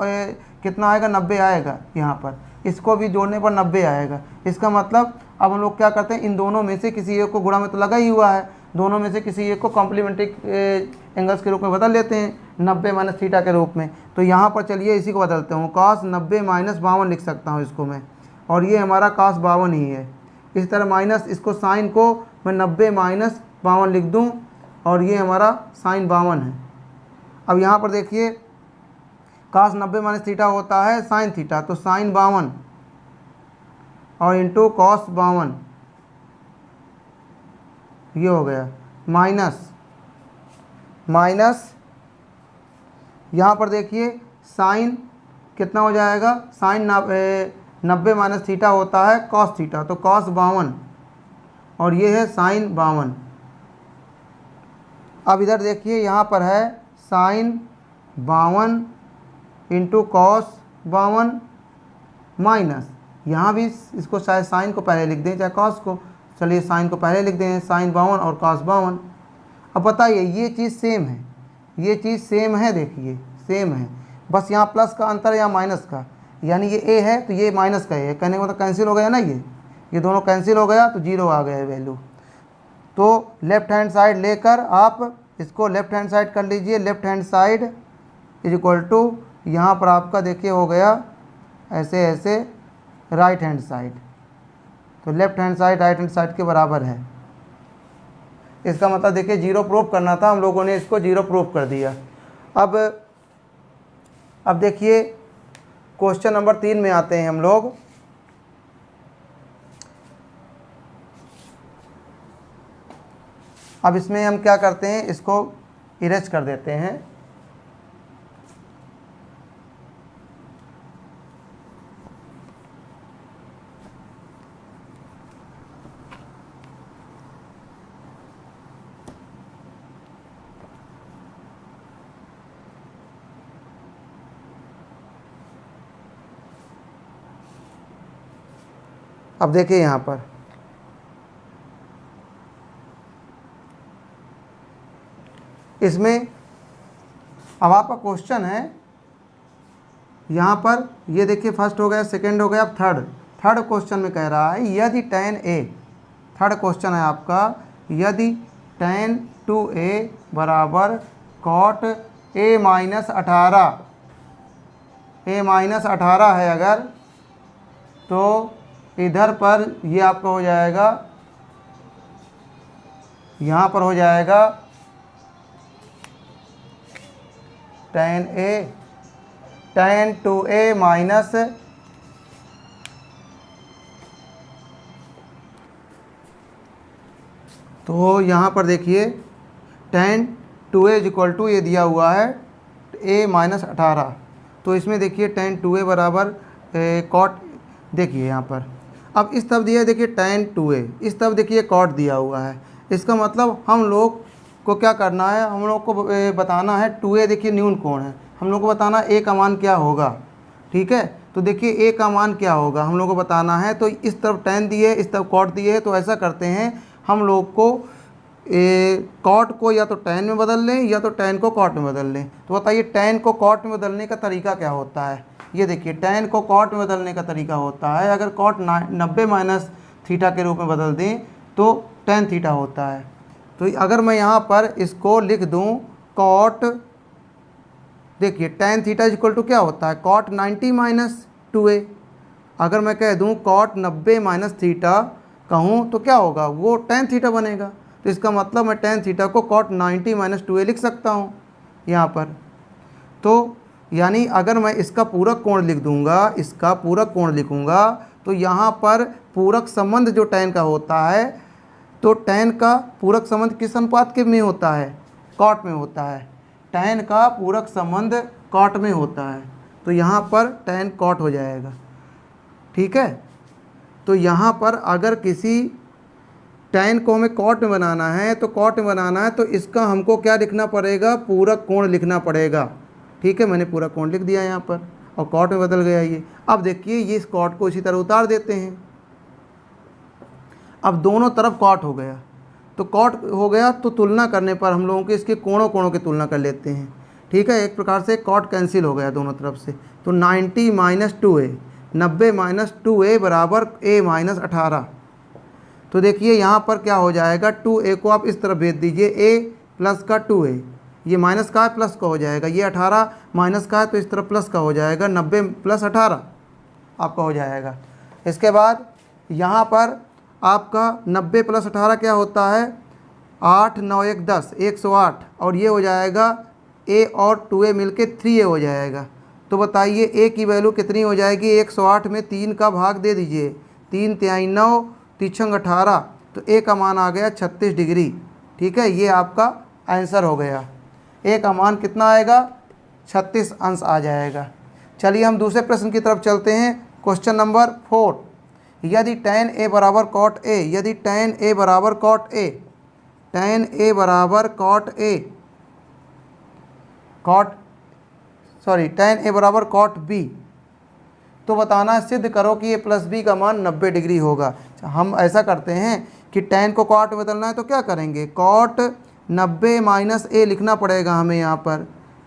कितना आएगा, 90 आएगा। यहाँ पर इसको भी जोड़ने पर 90 आएगा। इसका मतलब अब हम लोग क्या करते हैं, इन दोनों में से किसी एक को गुणा में तो लगा ही हुआ है, दोनों में से किसी एक को कॉम्प्लीमेंट्री एंगल्स के रूप में बदल लेते हैं, 90 - थीटा के रूप में। तो यहाँ पर चलिए इसी को बदलते हूँ, cos 90 - 52 लिख सकता हूँ इसको मैं, और ये हमारा cos 52 ही है। इस तरह माइनस इसको साइन को मैं 90 - 52 लिख दूँ, और ये हमारा sin 52 है। अब यहाँ पर देखिए cos 90 - थीटा होता है sin थीटा, तो sin 52 और इंटू cos 52, ये हो गया, माइनस यहाँ पर देखिए साइन कितना हो जाएगा, साइन 90 - थीटा होता है cos थीटा, तो cos 52, और ये है sin 52। अब इधर देखिए यहाँ पर है sin 52 इंटू cos 52 माइनस, यहाँ भी इसको चाहे साइन को पहले लिख दें चाहे cos को, चलिए साइन को पहले लिख दें, sin 52 और cos 52। अब बताइए ये चीज़ सेम है, ये चीज़ सेम है, देखिए सेम है, बस यहाँ प्लस का अंतर है या माइनस का, यानी ये a है तो ये माइनस का है, कहने का मतलब कैंसिल हो गया ना, ये दोनों कैंसिल हो गया तो 0 आ गया वैल्यू। तो लेफ्ट हैंड साइड लेकर आप इसको लेफ्ट हैंड साइड कर लीजिए। Left hand side is equal to यहाँ पर आपका देखिए हो गया ऐसे ऐसे राइट हैंड साइड। तो left hand side right hand side के बराबर है। इसका मतलब देखिए 0 प्रूव करना था, हम लोगों ने इसको 0 प्रूव कर दिया। अब देखिए क्वेश्चन नंबर 3 में आते हैं हम लोग। अब इसमें हम क्या करते हैं, इसको इरेज कर देते हैं। अब देखिए यहाँ पर इसमें अब आपका क्वेश्चन है यहाँ पर, ये देखिए फर्स्ट हो गया, सेकंड हो गया, अब थर्ड क्वेश्चन में कह रहा है यदि tan a, थर्ड क्वेश्चन है आपका, यदि tan 2a बराबर cot a माइनस 18 है अगर, तो इधर पर ये आपका हो जाएगा, यहाँ पर हो जाएगा tan 2a माइनस तो यहाँ पर देखिए tan 2a is equal to ये दिया हुआ है a माइनस 18। तो इसमें देखिए tan 2a बराबर cot, देखिए यहाँ पर अब इस तरफ दिया है देखिए tan 2a, इस तरफ देखिए cot दिया हुआ है। इसका मतलब हम लोग को क्या करना है, हम लोग को बताना है 2a देखिए न्यून कोण है, हम लोग को बताना a का मान क्या होगा। ठीक है, तो देखिए a का मान क्या होगा हम लोग को बताना है। तो इस तरफ tan दिए, इस तरफ cot दिए है, तो ऐसा करते हैं हम लोग को cot को या तो tan में बदल लें या तो tan को cot में बदल लें। तो बताइए tan को cot में बदलने का तरीका क्या होता है। ये देखिए tan को cot में बदलने का तरीका होता है, अगर cot 90 माइनस थीटा के रूप में बदल दें तो tan थीटा होता है। तो अगर मैं यहाँ पर इसको लिख दूँ cot, देखिए tan theta is equal to क्या होता है cot 90 माइनस 2a। अगर मैं कह दूँ cot 90 माइनस थीटा कहूँ तो क्या होगा, वो tan थीटा बनेगा। तो इसका मतलब मैं tan थीटा को cot 90 माइनस 2a लिख सकता हूँ यहाँ पर। तो यानी अगर मैं इसका पूरक कोण लिख दूँगा, इसका पूरक कोण लिखूँगा, तो यहाँ पर पूरक संबंध जो tan का होता है, तो tan का पूरक संबंध किस अनुपात के में होता है, cot में होता है। tan का पूरक संबंध cot में होता है, तो यहाँ पर tan cot हो जाएगा। ठीक है, तो यहाँ पर अगर किसी tan को हमें cot में बनाना है, तो cot में बनाना है तो इसका हमको क्या लिखना पड़ेगा, पूरक कोण लिखना पड़ेगा। ठीक है, मैंने पूरा कोण लिख दिया यहाँ पर और cot में बदल गया ये। अब देखिए ये इस cot को इसी तरह उतार देते हैं। अब दोनों तरफ cot हो गया, तो cot हो गया तो तुलना करने पर हम लोगों के इसके कोणों की तुलना कर लेते हैं। ठीक है, एक प्रकार से cot कैंसिल हो गया दोनों तरफ से। तो 90 माइनस 2a, 90 माइनस 2a बराबर a माइनस 18। तो देखिए यहाँ पर क्या हो जाएगा, 2a को आप इस तरफ भेज दीजिए, a प्लस का 2a, ये माइनस का है प्लस का हो जाएगा, ये 18 माइनस का है तो इस तरफ प्लस का हो जाएगा, 90 प्लस 18 आपका हो जाएगा। इसके बाद यहाँ पर आपका 90 प्लस 18 क्या होता है, 8 9 1 10, 108, और ये हो जाएगा a और 2a मिलके 3a हो जाएगा। तो बताइए a की वैल्यू कितनी हो जाएगी, 108 में 3 का भाग दे दीजिए, 3 तिहाई 9, 3 18, तो a का मान आ गया 36 डिग्री। ठीक है, ये आपका आंसर हो गया। a का मान कितना आएगा, 36 अंश आ जाएगा। चलिए हम दूसरे प्रश्न की तरफ चलते हैं। क्वेश्चन नंबर 4, यदि tan a बराबर cot a, यदि tan a बराबर cot a, tan a बराबर cot a, tan a बराबर cot b, तो बताना है सिद्ध करो कि a प्लस b का मान 90 डिग्री होगा। हम ऐसा करते हैं कि tan को cot में बदलना है तो क्या करेंगे, cot 90 माइनस a लिखना पड़ेगा हमें यहाँ पर,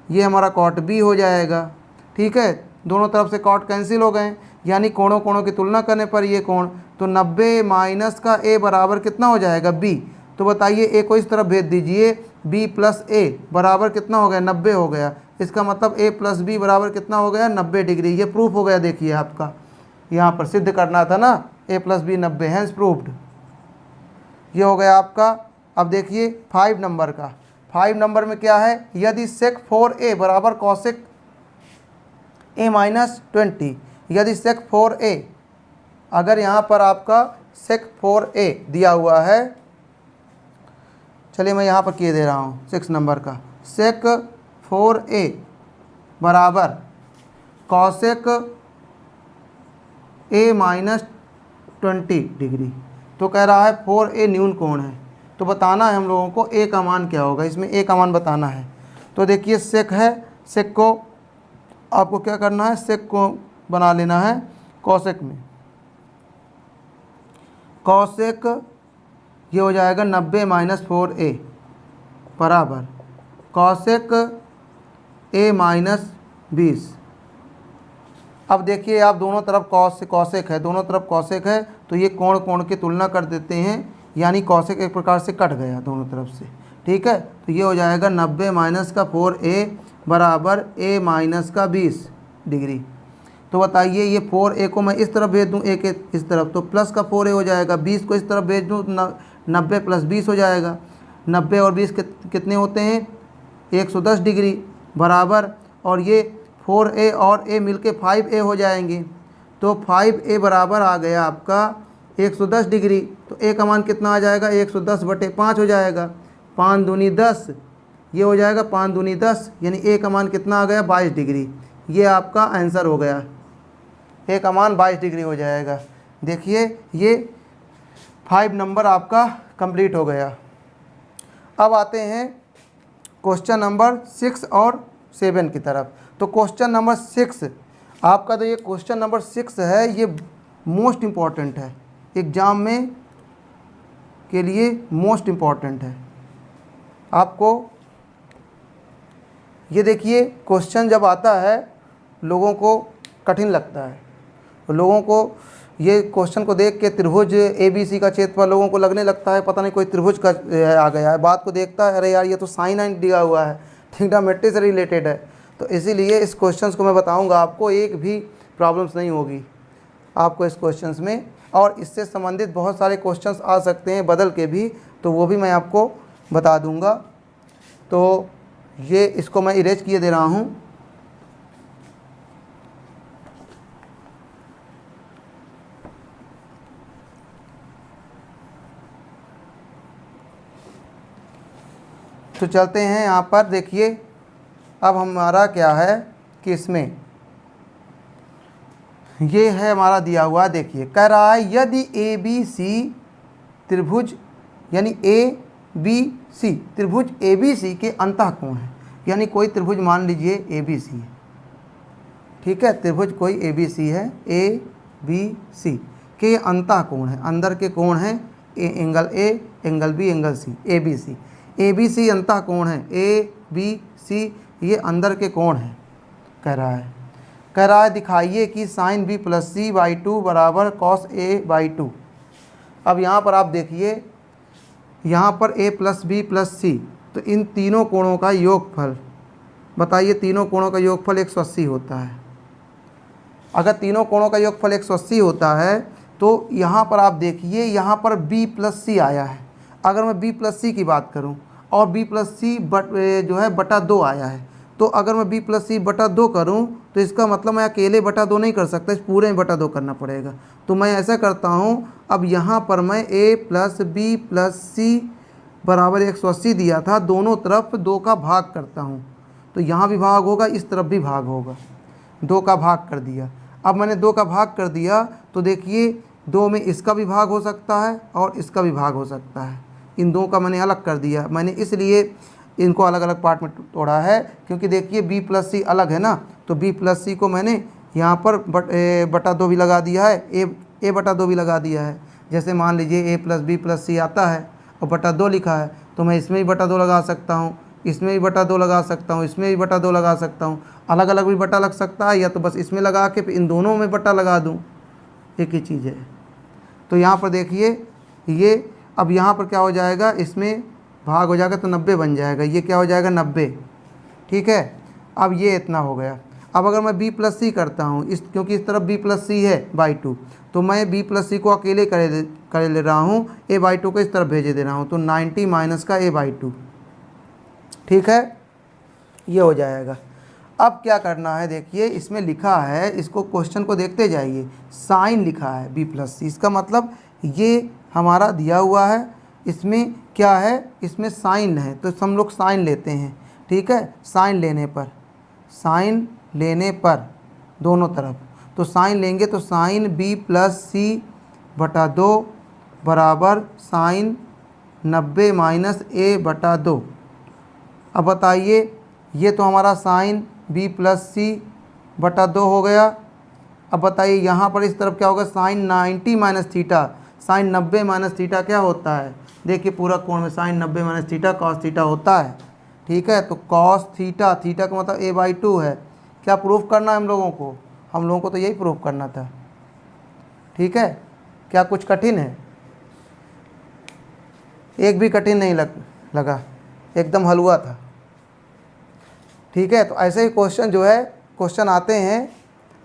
ये हमारा cot b हो जाएगा। ठीक है, दोनों तरफ से cot कैंसिल हो गए, यानी कोणों की तुलना करने पर ये कोण, तो तो 90 माइनस का a बराबर कितना हो जाएगा b। तो बताइए a को इस तरफ भेज दीजिए, b प्लस a बराबर कितना हो गया 90 हो गया। इसका मतलब a प्लस बी बराबर कितना हो गया 90 डिग्री। ये प्रूफ हो गया। देखिए आपका यहाँ पर सिद्ध करना था ना, a plus B 90, hence proved. ये हो गया आपका। अब देखिए 5 नंबर का। 5 नंबर में क्या है, यदि sec 4a बराबर cosec a माइनस 20, यदि sec 4a, अगर यहाँ पर आपका sec 4a दिया हुआ है, चलिए मैं यहाँ पर किए दे रहा हूँ 6 नंबर का, sec 4a बराबर cosec a माइनस 20 डिग्री। तो कह रहा है 4a न्यून कोण है, तो बताना है हम लोगों को a का मान क्या होगा। इसमें a का मान बताना है। तो देखिए sec है, sec को आपको क्या करना है, sec को बना लेना है cosec में। cosec ये हो जाएगा 90 माइनस 4a बराबर cosec a माइनस 20। अब देखिए आप दोनों तरफ cosec है, दोनों तरफ cosec है, तो ये कोण कोण की तुलना कर देते हैं, यानी cosec एक प्रकार से कट गया दोनों तरफ से। ठीक है, तो ये हो जाएगा 90 माइनस का 4a बराबर a माइनस का 20 डिग्री। तो बताइए ये 4a को मैं इस तरफ भेज दूँ, a के इस तरफ, तो प्लस का 4a हो जाएगा। 20 को इस तरफ भेज दूँ, 90 प्लस 20 हो जाएगा। 90 और 20 कितने होते हैं 110 डिग्री बराबर, और ये 4a और a मिलके 5a हो जाएंगे। तो 5a बराबर आ गया आपका 110 डिग्री। तो a का मान कितना आ जाएगा 110/5 हो जाएगा। 5 दूनी 10, ये हो जाएगा 5 दूनी 10, यानी a का मान कितना आ गया 22 डिग्री। ये आपका आंसर हो गया, a का मान 22 डिग्री हो जाएगा। देखिए ये 5 नंबर आपका कंप्लीट हो गया। अब आते हैं क्वेश्चन नंबर 6 और 7 की तरफ। तो क्वेश्चन नंबर 6 आपका, तो ये क्वेश्चन नंबर 6 है, ये मोस्ट इम्पॉर्टेंट है एग्ज़ाम में के लिए, मोस्ट इम्पॉर्टेंट है आपको। ये देखिए क्वेश्चन जब आता है लोगों को कठिन लगता है, तो लोगों को ये क्वेश्चन को देख के त्रिभुज ABC का क्षेत्रफल लोगों को लगने लगता है पता नहीं कोई त्रिभुज का आ गया है। बात को देखता है, अरे यार ये तो साइन एंड दिया हुआ है, ट्रिग्नोमेट्री से रिलेटेड है। तो इसीलिए इस क्वेश्चंस को मैं बताऊंगा आपको, एक भी प्रॉब्लम्स नहीं होगी आपको इस क्वेश्चंस में, और इससे संबंधित बहुत सारे क्वेश्चंस आ सकते हैं बदल के भी, तो वो भी मैं आपको बता दूंगा। तो ये इसको मैं इरेज किए दे रहा हूँ। तो चलते हैं यहाँ पर। देखिए अब हमारा क्या है कि इसमें ये है हमारा दिया हुआ, देखिए कह रहा है यदि ABC त्रिभुज, यानी ABC त्रिभुज ABC के अंतःकोण है, यानी कोई त्रिभुज मान लीजिए ABC है, ठीक है, त्रिभुज कोई ABC है, ABC के अंतःकोण है, अंदर के कोण है angle A, angle B, angle C, ABC अंतःकोण है, ABC ये अंदर के कोण है। कह रहा है दिखाइए कि sin B प्लस C/2 बराबर cos A/2। अब यहाँ पर आप देखिए, यहाँ पर A plus B plus C, तो इन तीनों कोणों का योगफल, बताइए तीनों कोणों का योगफल 180 होता है। अगर तीनों कोणों का योगफल 180 होता है तो यहाँ पर आप देखिए, यहाँ पर B प्लस C आया है। अगर मैं B प्लस C की बात करूँ और B प्लस C जो है बटा 2 आया है, तो अगर मैं B प्लस C बटा 2 करूँ तो इसका मतलब मैं अकेले बटा 2 नहीं कर सकता, इस पूरे में बटा 2 करना पड़ेगा। तो मैं ऐसा करता हूँ, अब यहाँ पर मैं A plus B plus C बराबर 180 दिया था, दोनों तरफ 2 का भाग करता हूँ, तो यहाँ भी भाग होगा, इस तरफ भी भाग होगा, 2 का भाग कर दिया। अब मैंने 2 का भाग कर दिया तो देखिए 2 में इसका भी भाग हो सकता है और इसका भी भाग हो सकता है। इन 2 का मैंने अलग कर दिया, मैंने इसलिए इनको अलग अलग पार्ट में तोड़ा है, क्योंकि देखिए B प्लस C अलग है ना, तो B प्लस C को मैंने यहाँ पर बटा 2 भी लगा दिया है, A बटा 2 भी लगा दिया है। जैसे मान लीजिए A plus B plus C आता है और बटा 2 लिखा है, तो मैं इसमें भी बटा 2 लगा सकता हूँ, इसमें भी बटा 2 लगा सकता हूँ, इसमें भी बटा 2 लगा सकता हूँ, अलग अलग भी बटा लग सकता है, या तो बस इसमें लगा के इन दोनों में बटा लगा दूँ, एक ही चीज़ है। तो यहाँ पर देखिए ये अब यहाँ पर क्या हो जाएगा, इसमें भाग हो जाएगा तो 90 बन जाएगा, ये क्या हो जाएगा 90, ठीक है। अब ये इतना हो गया। अब अगर मैं b प्लस सी करता हूँ क्योंकि इस तरफ b प्लस सी है बाई 2, तो मैं b प्लस सी को अकेले कर ले रहा हूँ, a बाई 2 को इस तरफ भेजे दे रहा हूँ, तो 90 माइनस का a बाई 2, ठीक है, ये हो जाएगा। अब क्या करना है, देखिए इसमें लिखा है, इसको क्वेश्चन को देखते जाइए, साइन लिखा है b प्लस सी, इसका मतलब ये हमारा दिया हुआ है, इसमें क्या है, इसमें साइन है, तो हम लोग साइन लेते हैं, ठीक है। साइन लेने पर दोनों तरफ, तो साइन लेंगे तो साइन b प्लस सी बटा 2 बराबर साइन 90 माइनस a बटा 2। अब बताइए, ये तो हमारा साइन b प्लस सी बटा 2 हो गया। अब बताइए यहाँ पर इस तरफ क्या होगा, sine 90 minus theta, sine 90 minus theta क्या होता है, देखिए पूरा कोण में sine 90 minus theta cos theta होता है, ठीक है। तो कॉस थीटा, थीटा का मतलब a बाई 2 है। क्या प्रूफ करना है हम लोगों को तो यही प्रूफ करना था, ठीक है। क्या कुछ कठिन है, एक भी कठिन नहीं लगा, एकदम हलवा था, ठीक है। तो ऐसे ही क्वेश्चन जो है, क्वेश्चन आते हैं,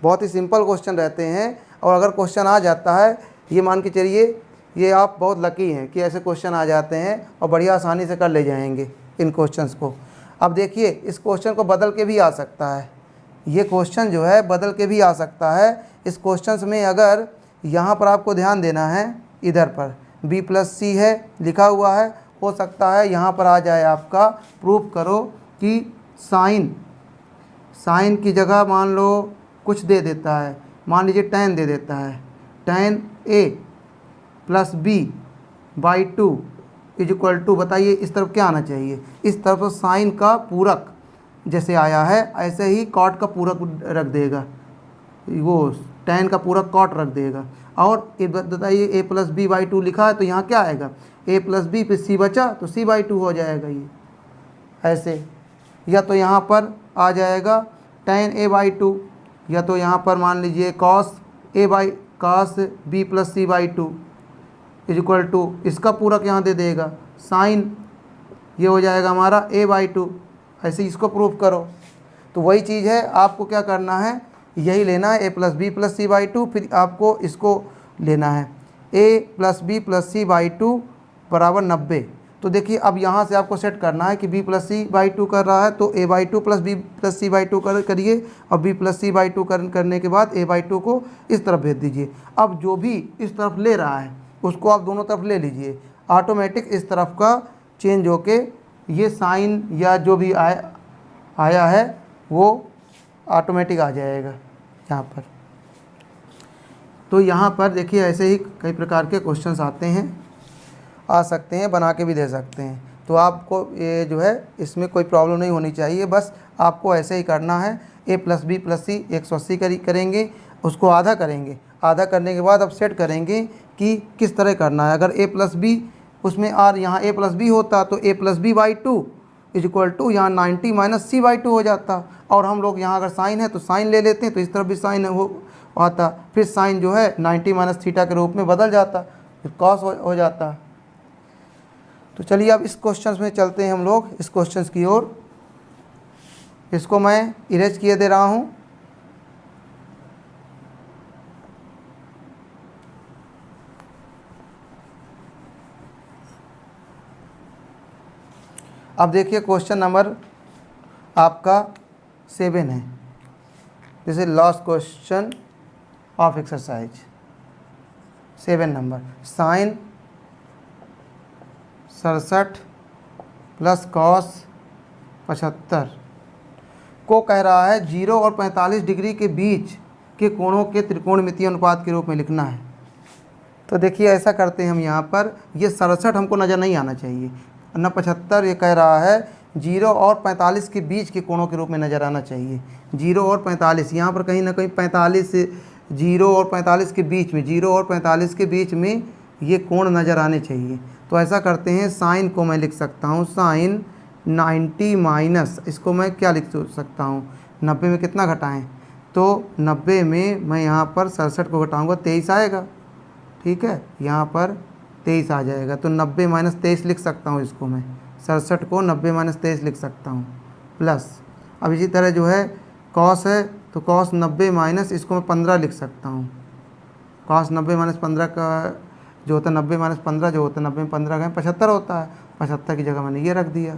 बहुत ही सिंपल क्वेश्चन रहते हैं, और अगर क्वेश्चन आ जाता है, ये मान के चलिए ये आप बहुत लकी हैं कि ऐसे क्वेश्चन आ जाते हैं और बढ़िया आसानी से कर ले जाएंगे इन क्वेश्चंस को। अब देखिए इस क्वेश्चन को बदल के भी आ सकता है, ये क्वेश्चन जो है बदल के भी आ सकता है। इस क्वेश्चन में अगर यहाँ पर आपको ध्यान देना है, इधर पर b प्लस सी है लिखा हुआ है, हो सकता है यहाँ पर आ जाए आपका प्रूफ करो कि साइन की जगह मान लो कुछ दे देता है, मान लीजिए tan दे देता है, tan a plus b by 2 is equal to, बताइए इस तरफ क्या आना चाहिए, इस तरफ साइन का पूरक जैसे आया है ऐसे ही कॉट का पूरक रख देगा, वो tan का पूरक कॉट रख देगा। और ये बताइए a प्लस बी बाई 2 लिखा है, तो यहाँ क्या आएगा, a प्लस बी पे c बचा तो c बाई 2 हो जाएगा ये ऐसे, या तो यहाँ पर आ जाएगा tan a बाई 2, या तो यहाँ पर मान लीजिए cos b plus C by 2 is equal to, इसका पूरक यहाँ दे देगा साइन, ये हो जाएगा हमारा a बाई 2, ऐसे इसको प्रूफ करो। तो वही चीज़ है, आपको क्या करना है, यही लेना है a plus B plus C by 2, फिर आपको इसको लेना है a plus B plus C by 2 बराबर 90। तो देखिए अब यहाँ से आपको सेट करना है कि b प्लस सी बाई 2 कर रहा है तो a by 2 plus B plus C by 2 करिए, और b प्लस सी बाई 2 करने के बाद a बाई 2 को इस तरफ भेज दीजिए। अब जो भी इस तरफ ले रहा है उसको आप दोनों तरफ ले लीजिए, ऑटोमेटिक इस तरफ का चेंज होके ये साइन या जो भी आया है वो ऑटोमेटिक आ जाएगा यहाँ पर। तो यहाँ पर देखिए ऐसे ही कई प्रकार के क्वेश्चंस आते हैं, आ सकते हैं, बना के भी दे सकते हैं। तो आपको ये जो है इसमें कोई प्रॉब्लम नहीं होनी चाहिए, बस आपको ऐसे ही करना है। a प्लस बी प्लस सी 180 करेंगे, उसको आधा करेंगे, आधा करने के बाद अब सेट करेंगे कि किस तरह करना है। अगर a प्लस बी उसमें आर यहाँ a प्लस बी होता तो a plus B by 2 is equal to यहाँ 90 माइनस सी बाई 2 हो जाता, और हम लोग यहाँ अगर साइन है तो साइन ले लेते हैं, तो इस तरफ भी साइन हो आता, फिर साइन जो है 90 माइनस थीटा के रूप में बदल जाता, फिर कॉस हो जाता। तो चलिए अब इस क्वेश्चन में चलते हैं हम लोग, इस क्वेश्चन की ओर। इसको मैं इरेज किए दे रहा हूँ। अब देखिए क्वेश्चन नंबर आपका 7 है, this is last question of exercise 7 number. Sine 67 plus cos 75 को कह रहा है 0 और 45 डिग्री के बीच के कोणों के त्रिकोणमितीय अनुपात के रूप में लिखना है। तो देखिए ऐसा करते हैं हम यहाँ पर, ये 67 हमको नज़र नहीं आना चाहिए, न 75, ये कह रहा है 0 और 45 के बीच के कोणों के रूप में नज़र आना चाहिए। 0 और 45, यहाँ पर कहीं ना कहीं 45, 0 और 45 के बीच में, 0 और 45 के बीच में ये कोण नज़र आने चाहिए। तो ऐसा करते हैं, साइन को मैं लिख सकता हूँ साइन 90 माइनस, इसको मैं क्या लिख सकता हूँ, 90 में कितना घटाएं, तो 90 में मैं यहाँ पर 67 को घटाऊँगा 23 आएगा, ठीक है, यहाँ पर 23 आ जाएगा, तो 90 माइनस 23 लिख सकता हूँ इसको मैं, 67 को 90 माइनस 23 लिख सकता हूँ, प्लस अब इसी तरह जो है कॉस है, तो कॉस 90 माइनस इसको मैं 15 लिख सकता हूँ। कॉस 90 माइनस 15 का जो होता है 90 माइनस 15 जो होता है 90 में 15 का 75 होता है, 75 की जगह मैंने ये रख दिया।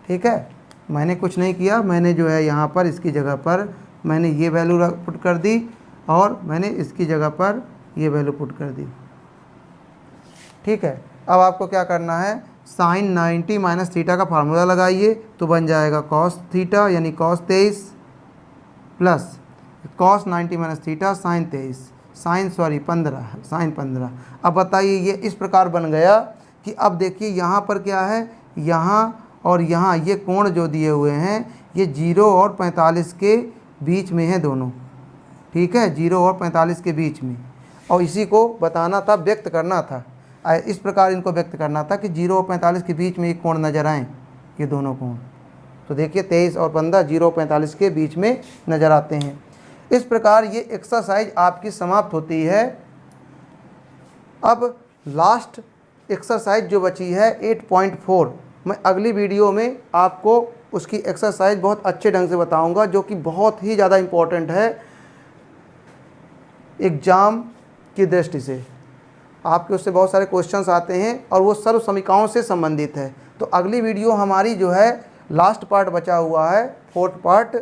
ठीक है, मैंने कुछ नहीं किया, मैंने जो है यहाँ पर इसकी जगह पर मैंने ये वैल्यू पुट कर दी और मैंने इसकी जगह पर ये वैल्यू पुट कर दी। ठीक है, अब आपको क्या करना है, साइन 90 माइनस थीटा का फार्मूला लगाइए, तो बन जाएगा कॉस थीटा यानी cos 23 plus cos 90 minus theta sine 23 sine 15। अब बताइए ये इस प्रकार बन गया कि अब देखिए यहाँ पर क्या है, यहाँ और यहाँ ये कोण जो दिए हुए हैं ये 0 और 45 के बीच में है दोनों। ठीक है, 0 और 45 के बीच में, और इसी को बताना था, व्यक्त करना था, इस प्रकार इनको व्यक्त करना था कि 0 और 45 के बीच में ये कोण नज़र आएँ, ये दोनों कोण। तो देखिए 23 और 15 0 और 45 के बीच में नज़र आते हैं। इस प्रकार ये एक्सरसाइज आपकी समाप्त होती है। अब लास्ट एक्सरसाइज जो बची है 8.4, मैं अगली वीडियो में आपको उसकी एक्सरसाइज बहुत अच्छे ढंग से बताऊंगा, जो कि बहुत ही ज़्यादा इम्पोर्टेंट है एग्ज़ाम की दृष्टि से। आपके उससे बहुत सारे क्वेश्चंस आते हैं और वो सर्व समीकरणों से संबंधित है। तो अगली वीडियो हमारी जो है लास्ट पार्ट बचा हुआ है, 4th पार्ट,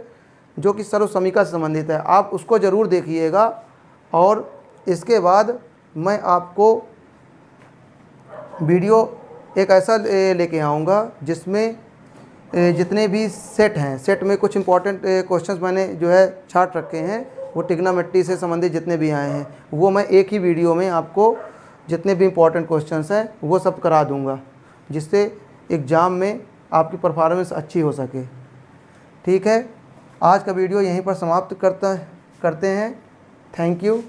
जो कि सर्व समीकरण से संबंधित है, आप उसको ज़रूर देखिएगा। और इसके बाद मैं आपको वीडियो एक ऐसा लेके आऊँगा जिसमें जितने भी सेट हैं, सेट में कुछ इंपॉर्टेंट क्वेश्चंस मैंने जो है छाट रखे हैं, वो ट्रिग्नोमेट्री से संबंधित जितने भी आए हैं वो मैं एक ही वीडियो में आपको जितने भी इंपॉर्टेंट क्वेश्चंस हैं वो सब करा दूंगा, जिससे एग्ज़ाम में आपकी परफॉर्मेंस अच्छी हो सके। ठीक है, आज का वीडियो यहीं पर समाप्त करते हैं। Thank you.